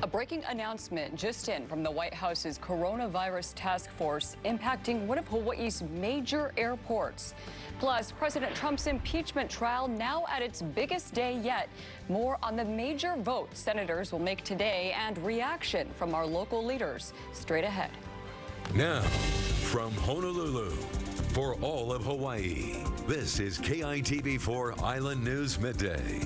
A breaking announcement just in from the White House's coronavirus task force impacting one of Hawaii's major airports. Plus, President Trump's impeachment trial now at its biggest day yet. More on the major vote senators will make today and reaction from our local leaders straight ahead. Now, from Honolulu, for all of Hawaii, this is KITV4 Island News Midday.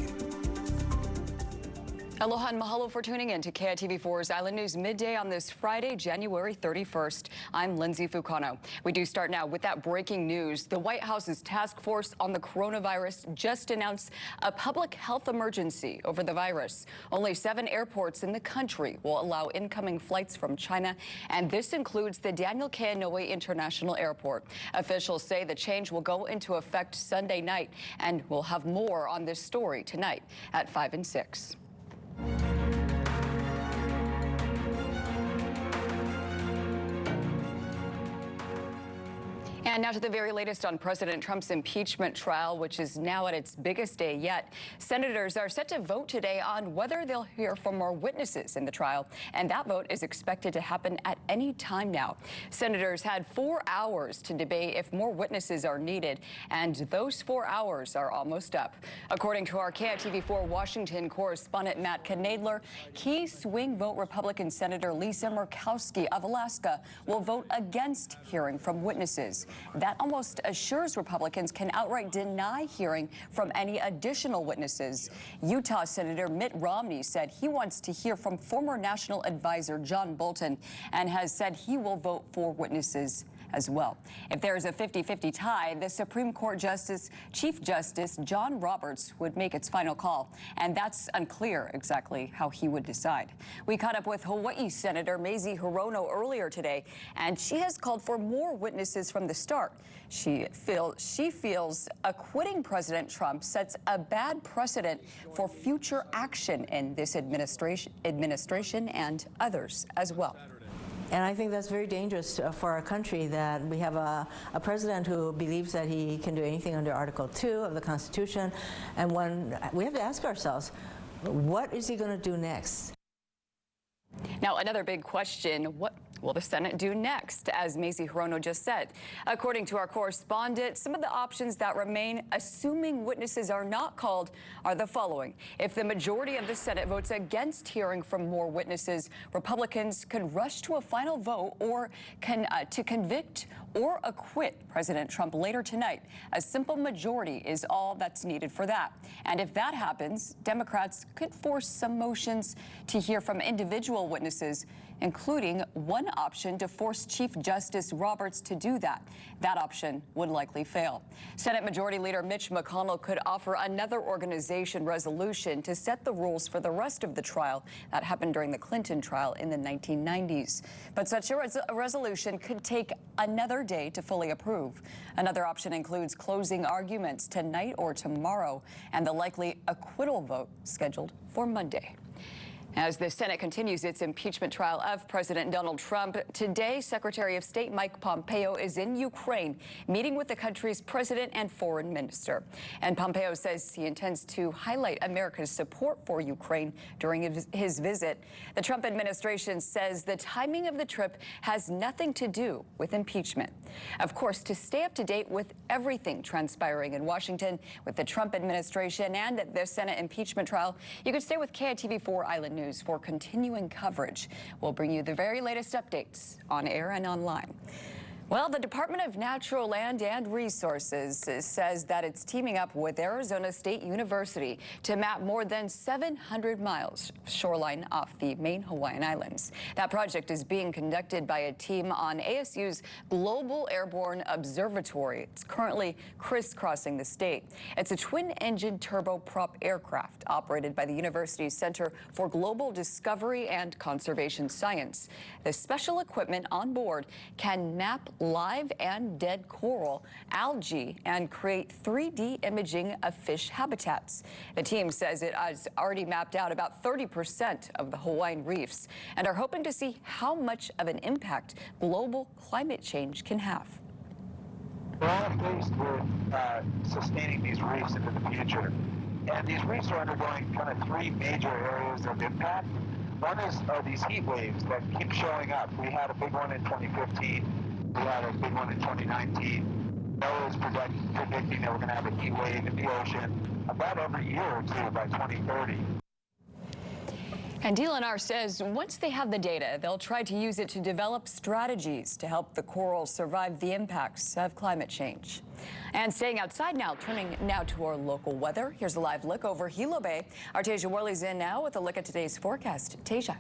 Aloha and mahalo for tuning in to KITV4's Island News Midday on this Friday, January 31st. I'm Lindsay Fukano. We do start now with that breaking news. The White House's task force on the coronavirus just announced a public health emergency over the virus. Only 7 airports in the country will allow incoming flights from China, and this includes the Daniel K. Inouye International Airport. Officials say the change will go into effect Sunday night, and we'll have more on this story tonight at 5 and 6. And now to the very latest on President Trump's impeachment trial, which is now at its biggest day yet. Senators are set to vote today on whether they'll hear from more witnesses in the trial, and that vote is expected to happen at any time now. Senators had 4 hours to debate if more witnesses are needed, and those 4 hours are almost up. According to our KITV4 Washington correspondent Matt Knadler, key swing vote Republican Senator Lisa Murkowski of Alaska will vote against hearing from witnesses. That almost assures Republicans can outright deny hearing from any additional witnesses. Utah Senator Mitt Romney said he wants to hear from former National Advisor John Bolton and has said he will vote for witnesses as well. If there is a 50-50 tie, the Supreme Court Chief Justice John Roberts would make its final call, and that's unclear exactly how he would decide. We caught up with Hawaii Senator Mazie Hirono earlier today, and she has called for more witnesses from the start. She feels acquitting President Trump sets a bad precedent for future action in this administration and others as well. And I think that's very dangerous for our country, that we have a president who believes that he can do anything under Article 2 of the Constitution. And when we have to ask ourselves, what is he going to do next? Now, another big question, what will the Senate do next, as Mazie Hirono just said? According to our correspondent, some of the options that remain, assuming witnesses are not called, are the following. If the majority of the Senate votes against hearing from more witnesses, Republicans could rush to a final vote or to convict or acquit President Trump later tonight. A simple majority is all that's needed for that. And if that happens, Democrats could force some motions to hear from individual witnesses, including one option to force Chief Justice Roberts to do that. That option would likely fail. Senate Majority Leader Mitch McConnell could offer another organization resolution to set the rules for the rest of the trial that happened during the Clinton trial in the 1990s. But such a resolution could take another day to fully approve. Another option includes closing arguments tonight or tomorrow, and the likely acquittal vote scheduled for Monday. As the Senate continues its impeachment trial of President Donald Trump, today Secretary of State Mike Pompeo is in Ukraine, meeting with the country's president and foreign minister. And Pompeo says he intends to highlight America's support for Ukraine during his visit. The Trump administration says the timing of the trip has nothing to do with impeachment. Of course, to stay up to date with everything transpiring in Washington with the Trump administration and the Senate impeachment trial, you can stay with KITV4 Island News for continuing coverage. We'll bring you the very latest updates on air and online. Well, the Department of Natural Land and Resources says that it's teaming up with Arizona State University to map more than 700 miles shoreline off the main Hawaiian Islands. That project is being conducted by a team on ASU's Global Airborne Observatory. It's currently crisscrossing the state. It's a twin-engine turboprop aircraft operated by the university's Center for Global Discovery and Conservation Science. The special equipment on board can map live and dead coral, algae, and create 3D imaging of fish habitats. The team says it has already mapped out about 30% of the Hawaiian reefs and are hoping to see how much of an impact global climate change can have. We're all faced with sustaining these reefs into the future. And these reefs are undergoing kind of 3 major areas of impact. One is these heat waves that keep showing up. We had a big one in 2015. We had a big one in 2019. NOAA is predicting that we're going to have a heat wave in the ocean about every year or two by 2030. And DLNR says once they have the data, they'll try to use it to develop strategies to help the coral survive the impacts of climate change. And staying outside now, turning now to our local weather. Here's a live look over Hilo Bay. Our Tasia Worley's in now with a look at today's forecast. Tasia.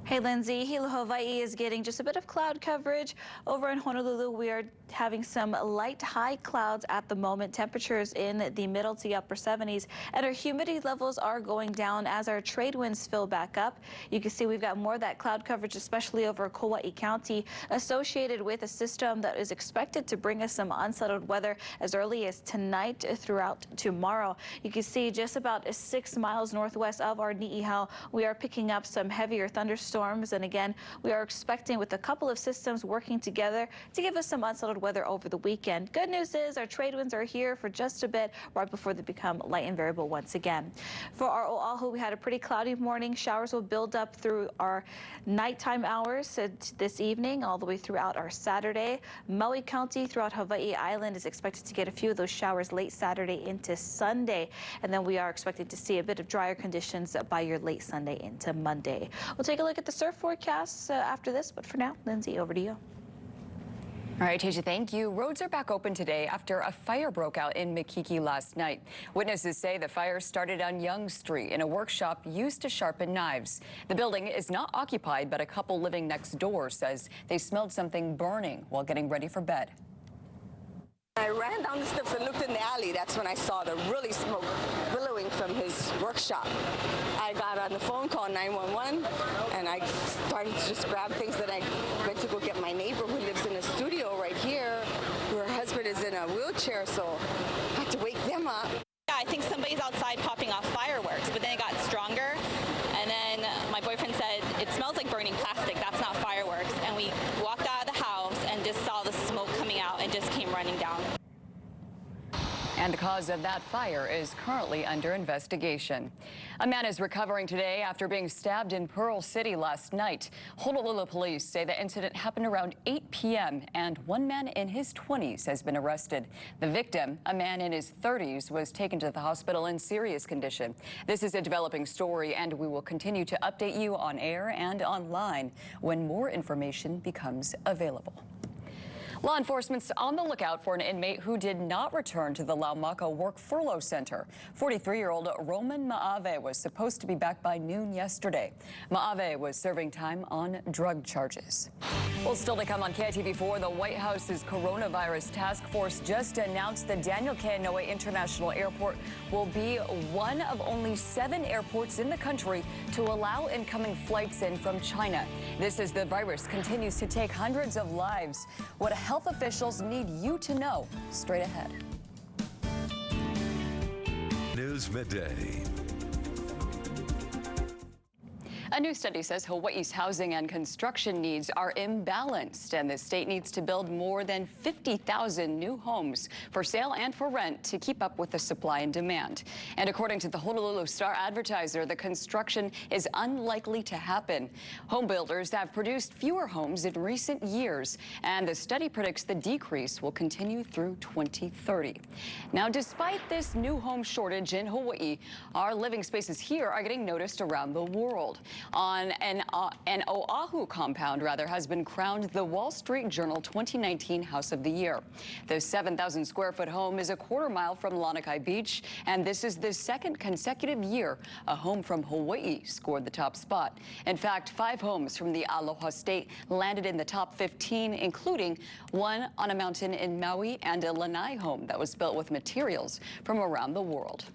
Hey, Lindsay. Hilo, Hawaii is getting just a bit of cloud coverage. Over in Honolulu, we are having some light high clouds at the moment. Temperatures in the middle to upper 70s, and our humidity levels are going down as our trade winds fill back up. You can see we've got more of that cloud coverage, especially over Kauai County, associated with a system that is expected to bring us some unsettled weather as early as tonight throughout tomorrow. You can see just about 6 miles northwest of our Ni'ihau, we are picking up some heavier thunderstorms, and again, we are expecting with a couple of systems working together to give us some unsettled weather over the weekend. Good news is our trade winds are here for just a bit right before they become light and variable once again. For our Oahu, we had a pretty cloudy morning. Showers will build up through our nighttime hours this evening all the way throughout our Saturday. Maui County throughout Hawaii Island is expected to get a few of those showers late Saturday into Sunday, and then we are expected to see a bit of drier conditions by your late Sunday into Monday. We'll take a look at the surf forecasts after this, but for now, Lindsay, over to you. All right, Tasia, thank you. Roads are back open today after a fire broke out in Makiki last night. Witnesses say the fire started on Young Street in a workshop used to sharpen knives. The building is not occupied, but a couple living next door says they smelled something burning while getting ready for bed. I ran down the steps and looked in the alley. That's when I saw the really smoke billowing from his workshop. I got on the phone, called 911, and I started to just grab things that I went to go get my neighbor who lives in a studio right here. Her husband is in a wheelchair, so I had to wake them up. Yeah, I think somebody's outside popping off fireworks, but then it got stronger. And then my boyfriend said, it smells like burning plastic. That's not fireworks. And we walked out of the house and just saw the smoke coming out and just came running down. And the cause of that fire is currently under investigation. A man is recovering today after being stabbed in Pearl City last night. Honolulu police say the incident happened around 8 p.m. and one man in his 20s has been arrested. The victim, a man in his 30s, was taken to the hospital in serious condition. This is a developing story, and we will continue to update you on air and online when more information becomes available. Law enforcement's on the lookout for an inmate who did not return to the Laumaka Work Furlough Center. 43-year-old Roman Maave was supposed to be back by noon yesterday. Maave was serving time on drug charges. Well, still to come on KITV4, the White House's coronavirus task force just announced the Daniel K. Inouye International Airport will be one of only 7 airports in the country to allow incoming flights in from China. This as the virus continues to take hundreds of lives. What health officials need you to know. Straight ahead. News Midday. A new study says Hawaii's housing and construction needs are imbalanced, and the state needs to build more than 50,000 new homes for sale and for rent to keep up with the supply and demand. And according to the Honolulu Star-Advertiser, the construction is unlikely to happen. Home builders have produced fewer homes in recent years, and the study predicts the decrease will continue through 2030. Now, despite this new home shortage in Hawaii, our living spaces here are getting noticed around the world. An Oahu compound, has been crowned the Wall Street Journal 2019 House of the Year. The 7,000 square foot home is a quarter mile from Lanikai Beach, and this is the second consecutive year a home from Hawaii scored the top spot. In fact, 5 homes from the Aloha State landed in the top 15, including one on a mountain in Maui and a lanai home that was built with materials from around the world.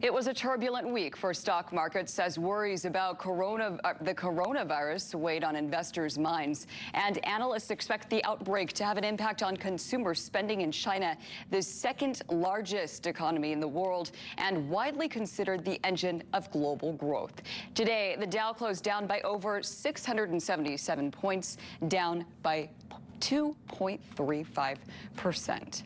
It was a turbulent week for stock markets as worries about the coronavirus weighed on investors' minds. And analysts expect the outbreak to have an impact on consumer spending in China, the second largest economy in the world and widely considered the engine of global growth. Today, the Dow closed down by over 677 points, down by 2.35%.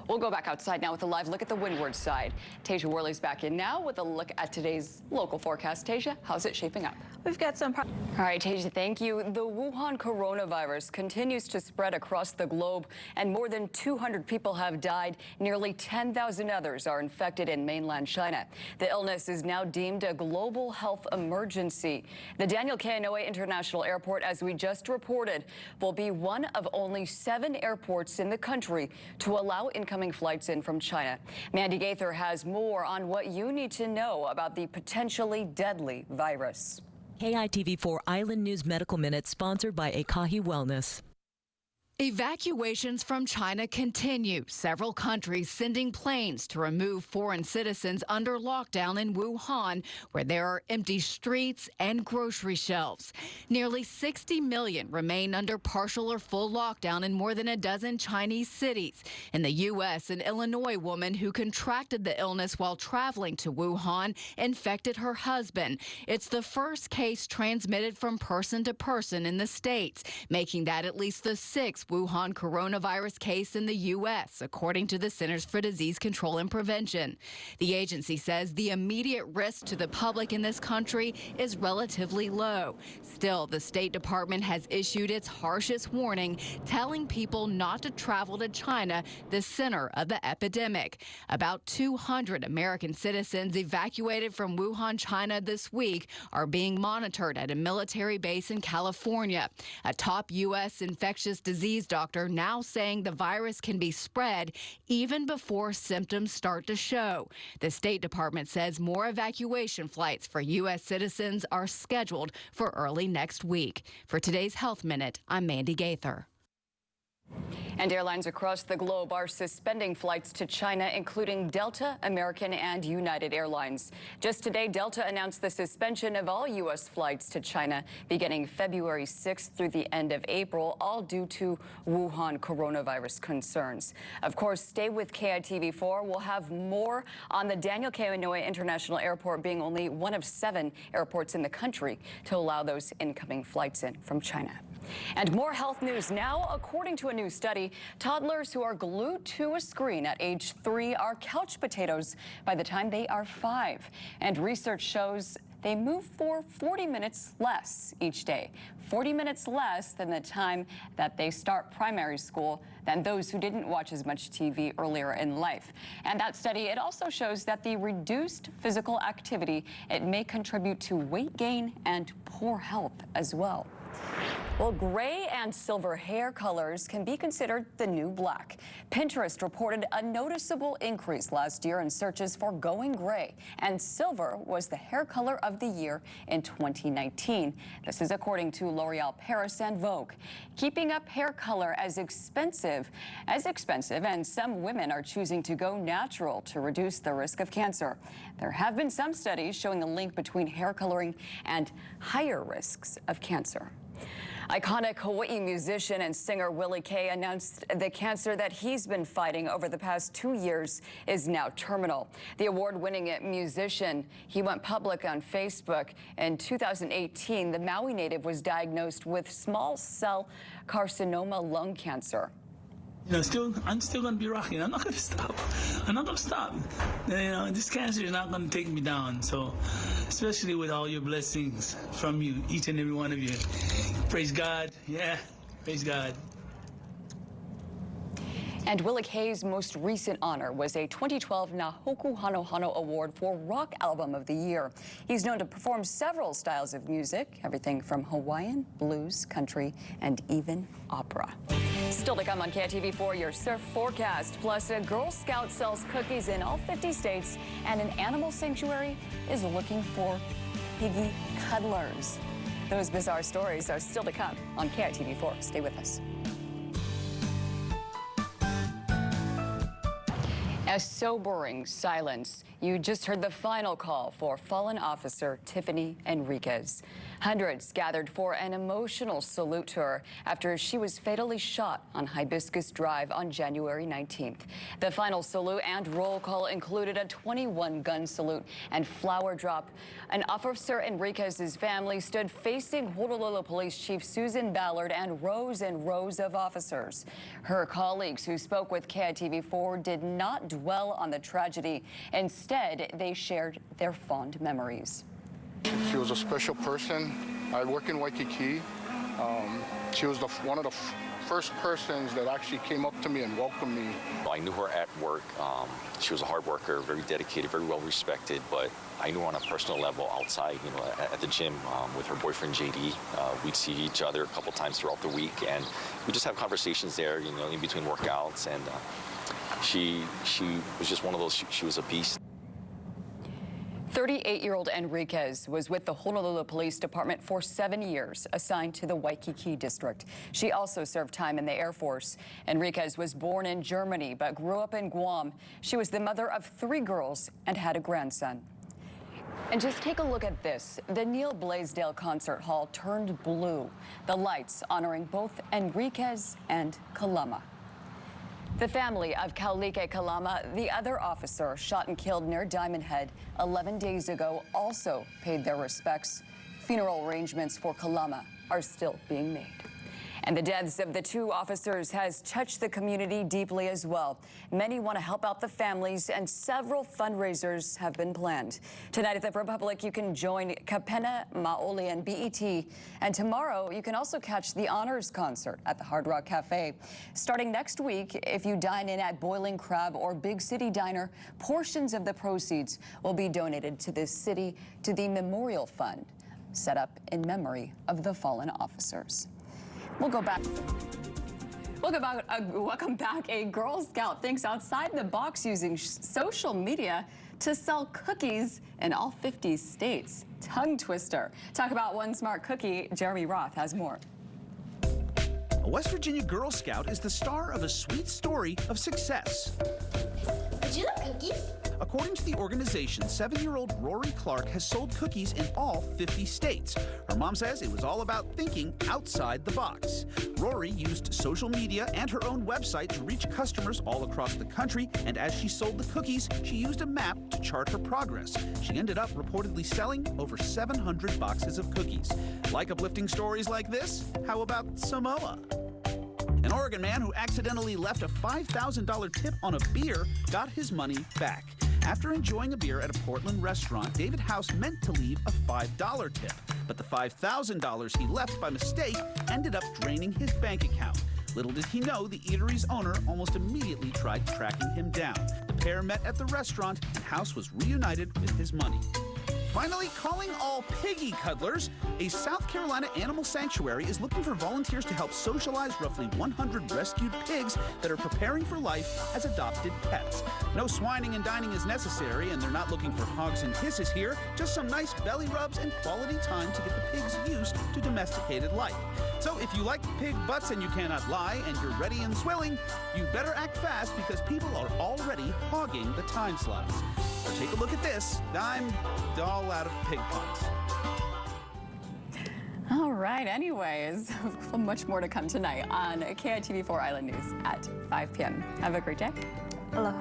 We'll go back outside now with a live look at the windward side. Tasia Worley's back in now with a look at today's local forecast. Tasia, how's it shaping up? We've got some. All right, Tasia, thank you. The Wuhan coronavirus continues to spread across the globe, and more than 200 people have died. Nearly 10,000 others are infected in mainland China. The illness is now deemed a global health emergency. The Daniel K. Inouye International Airport, as we just reported, will be one of only 7 airports in the country to allow incoming flights in from China. Mandy Gaither has more on what you need to know about the potentially deadly virus. KITV4 Island News Medical Minute, sponsored by Ekahi Wellness. Evacuations from China continue. Several countries sending planes to remove foreign citizens under lockdown in Wuhan, where there are empty streets and grocery shelves. Nearly 60 million remain under partial or full lockdown in more than a dozen Chinese cities. In the U.S., an Illinois woman who contracted the illness while traveling to Wuhan infected her husband. It's the first case transmitted from person to person in the states, making that at least the 6th Wuhan coronavirus case in the U.S., according to the Centers for Disease Control and Prevention. The agency says the immediate risk to the public in this country is relatively low. Still, the State Department has issued its harshest warning, telling people not to travel to China, the center of the epidemic. About 200 American citizens evacuated from Wuhan, China this week are being monitored at a military base in California. A top U.S. infectious disease doctor now saying the virus can be spread even before symptoms start to show. The State Department says more evacuation flights for U.S. citizens are scheduled for early next week. For today's Health Minute, I'm Mandy Gaither. And airlines across the globe are suspending flights to China, including Delta, American, and United Airlines. Just today, Delta announced the suspension of all U.S. flights to China beginning February 6th through the end of April, all due to Wuhan coronavirus concerns. Of course, stay with KITV4. We'll have more on the Daniel K. Inouye International Airport being only one of 7 airports in the country to allow those incoming flights in from China. And more health news now. According to a new study, toddlers who are glued to a screen at age 3 are couch potatoes by the time they are 5. And research shows they move for 40 minutes less each day, 40 minutes less than the time that they start primary school than those who didn't watch as much TV earlier in life. And that study, it also shows that the reduced physical activity, it may contribute to weight gain and poor health as well. Well, gray and silver hair colors can be considered the new black. Pinterest reported a noticeable increase last year in searches for going gray, and silver was the hair color of the year in 2019. This is according to L'Oreal Paris and Vogue. Keeping up hair color as expensive, and some women are choosing to go natural to reduce the risk of cancer. There have been some studies showing a link between hair coloring and higher risks of cancer. Iconic Hawaii musician and singer Willie K announced the cancer that he's been fighting over the past 2 years is now terminal. The award-winning musician, he went public on Facebook. In 2018, the Maui native was diagnosed with small cell carcinoma lung cancer. You know, I'm still going to be rocking. I'm not going to stop. I'm not going to stop. You know, this cancer is not going to take me down. So, especially with all your blessings from you, each and every one of you. Praise God. Yeah, praise God. And Willie K's most recent honor was a 2012 Nahoku Hano Hano Award for Rock Album of the Year. He's known to perform several styles of music, everything from Hawaiian, blues, country, and even opera. Still to come on KITV4, your surf forecast. Plus, a Girl Scout sells cookies in all 50 states, and an animal sanctuary is looking for piggy cuddlers. Those bizarre stories are still to come on KITV4. Stay with us. A sobering silence. You just heard the final call for fallen officer Tiffany Enriquez. Hundreds gathered for an emotional salute to her after she was fatally shot on Hibiscus Drive on January 19th. The final salute and roll call included a 21-gun salute and flower drop. An officer Enriquez's family stood facing Honolulu Police Chief Susan Ballard and rows of officers. Her colleagues who spoke with KITV4 did not dwell on the tragedy. Instead, they shared their fond memories. She was a special person. I work in Waikiki. She was one of the first persons that actually came up to me and welcomed me. I knew her at work. She was a hard worker, very dedicated, very well respected, but I knew her on a personal level outside, at the gym with her boyfriend, JD. We'd see each other a couple times throughout the week, and we just have conversations there, in between workouts, and she was just one of those, she was a beast. 38-year-old Enriquez was with the Honolulu Police Department for 7 years, assigned to the Waikiki district. She also served time in the Air Force. Enriquez was born in Germany but grew up in Guam. She was the mother of 3 girls and had a grandson. And just take a look at this. The Neil Blaisdell Concert Hall turned blue. The lights honoring both Enriquez and Kalama. The family of Kaulike Kalama, the other officer shot and killed near Diamond Head 11 days ago, also paid their respects. Funeral arrangements for Kalama are still being made. And the deaths of the 2 officers has touched the community deeply as well. Many want to help out the families, and several fundraisers have been planned. Tonight at the Republic, you can join Kapena Maoli and BET. And tomorrow, you can also catch the Honors Concert at the Hard Rock Cafe. Starting next week, if you dine in at Boiling Crab or Big City Diner, portions of the proceeds will be donated to this city to the Memorial Fund, set up in memory of the fallen officers. Welcome back. A Girl Scout thinks outside the box using social media to sell cookies in all 50 states. Tongue twister. Talk about one smart cookie. Jeremy Roth has more. A West Virginia Girl Scout is the star of a sweet story of success. Would you like cookies? According to the organization, 7-year-old Rory Clark has sold cookies in all 50 states. Her mom says it was all about thinking outside the box. Rory used social media and her own website to reach customers all across the country, and as she sold the cookies, she used a map to chart her progress. She ended up reportedly selling over 700 boxes of cookies. Like uplifting stories like this? How about Samoa? An Oregon man who accidentally left a $5,000 tip on a beer got his money back. After enjoying a beer at a Portland restaurant, David House meant to leave a $5 tip. But the $5,000 he left by mistake ended up draining his bank account. Little did he know the eatery's owner almost immediately tried tracking him down. The pair met at the restaurant, and House was reunited with his money. Finally, calling all piggy cuddlers, a South Carolina animal sanctuary is looking for volunteers to help socialize roughly 100 rescued pigs that are preparing for life as adopted pets. No swining and dining is necessary, and they're not looking for hogs and kisses here, just some nice belly rubs and quality time to get the pigs used to domesticated life. So if you like pig butts and you cannot lie, and you're ready and swilling, you better act fast because people are already hogging the time slots. So take a look at this. I'm all out of pig puns. All right, anyways, much more to come tonight on KITV4 Island News at 5 p.m. Have a great day. Aloha.